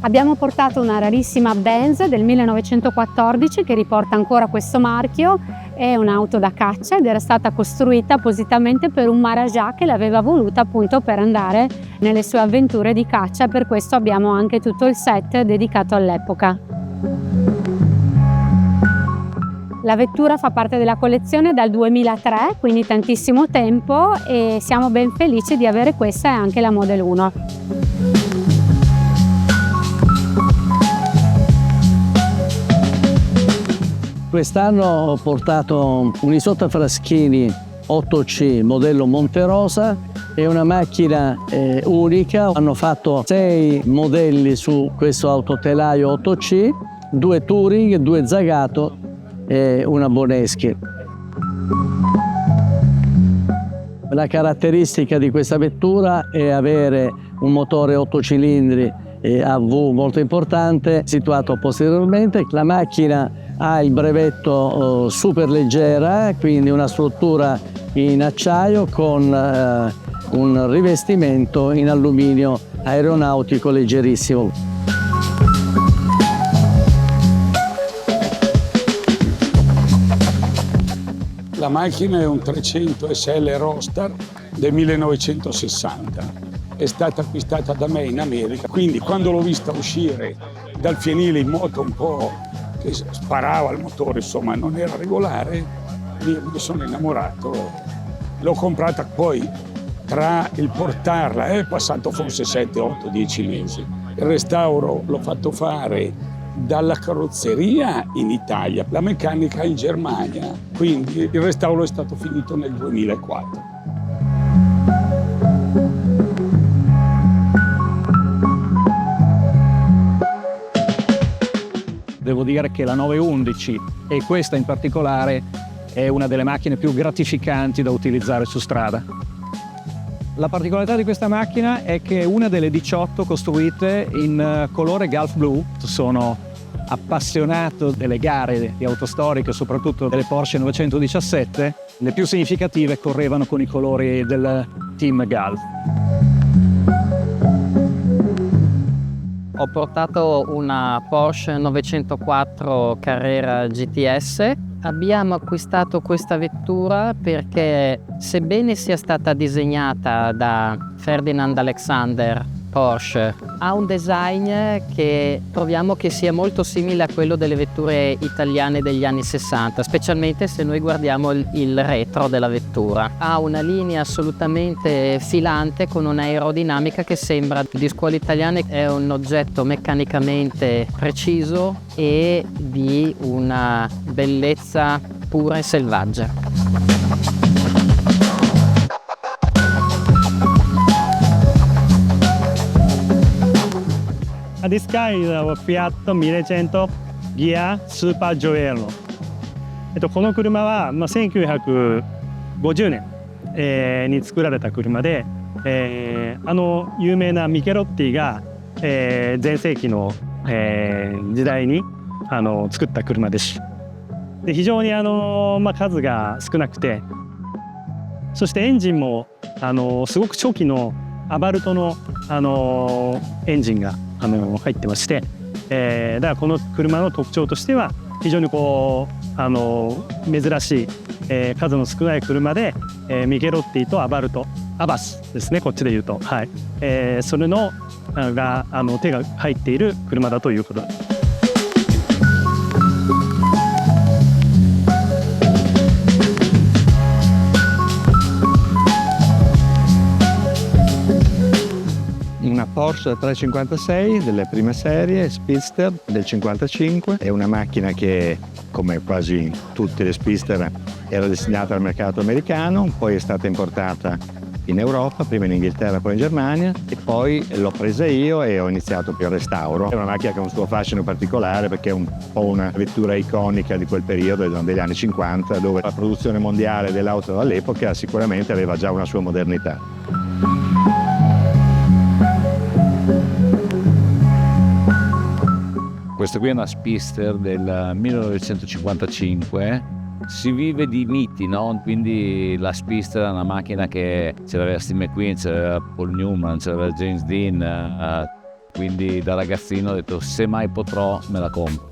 Abbiamo portato una rarissima Benz del 1914 che riporta ancora questo marchio, è un'auto da caccia ed era stata costruita appositamente per un Maharaja che l'aveva voluta appunto per andare nelle sue avventure di caccia, per questo abbiamo anche tutto il set dedicato all'epoca. La vettura fa parte della collezione dal 2003, quindi tantissimo tempo, e siamo ben felici di avere questa e anche la Model 1. Quest'anno ho portato un isotafraschini 8C modello Monterosa, è una macchina unica. Hanno fatto 6 modelli su questo autotelaio 8C, 2 Touring, 2 Zagato e una Boneschi. La caratteristica di questa vettura è avere un motore 8 cilindri AV molto importante situato posteriormente. La macchina ha il brevetto super leggera, quindi una struttura in acciaio con un rivestimento in alluminio aeronautico leggerissimo. La macchina è un 300 SL Roadster del 1960. È stata acquistata da me in America, quindi quando l'ho vista uscire dal fienile in moto un po' che sparava al motore, insomma non era regolare, mi sono innamorato. L'ho comprata, poi tra il portarla è passato forse 7, 8, 10 mesi. Il restauro l'ho fatto fare dalla carrozzeria in Italia, la meccanica in Germania, quindi il restauro è stato finito nel 2004. Devo dire che la 911 e questa in particolare è una delle macchine più gratificanti da utilizzare su strada. La particolarità di questa macchina è che è una delle 18 costruite in colore Gulf Blue. Sono appassionato delle gare di auto storiche, soprattutto delle Porsche 917. Le più significative correvano con i colori del team Gulf. Ho portato una Porsche 904 Carrera GTS. Abbiamo acquistato questa vettura perché, sebbene sia stata disegnata da Ferdinand Alexander Porsche, ha un design che troviamo che sia molto simile a quello delle vetture italiane degli anni 60, specialmente se noi guardiamo il retro della vettura. Ha una linea assolutamente filante con un'aerodinamica che sembra di scuole italiane. È un oggetto meccanicamente preciso e di una bellezza pura e selvaggia. This car is a Fiat 1100 Gear Super Joello。この車は、1950年、に作られた車で、有名なミケロッティが、前世紀の、時代に作った車です。で非常に数が少なくて、そしてエンジンもすごく初期のアバルトの、エンジンが入ってまして、だからこの車の特徴としては非常に珍しい、数の少ない車で、ミケロッティとアバルト、アバスですね、こっちで言うと、はい、それのが手が入っている車だということです。Una Porsche 356 delle prime serie, Speedster del 55, è una macchina che, come quasi tutte le Speedster, era destinata al mercato americano, poi è stata importata in Europa, prima in Inghilterra, poi in Germania, e poi l'ho presa io e ho iniziato più il restauro. È una macchina che ha un suo fascino particolare perché è un po' una vettura iconica di quel periodo, degli anni 50, dove la produzione mondiale dell'auto all'epoca sicuramente aveva già una sua modernità. Questa qui è una Speedster del 1955, si vive di miti, no? Quindi la Speedster è una macchina che c'era Steve McQueen, c'era Paul Newman, c'era James Dean, quindi da ragazzino ho detto se mai potrò me la compro.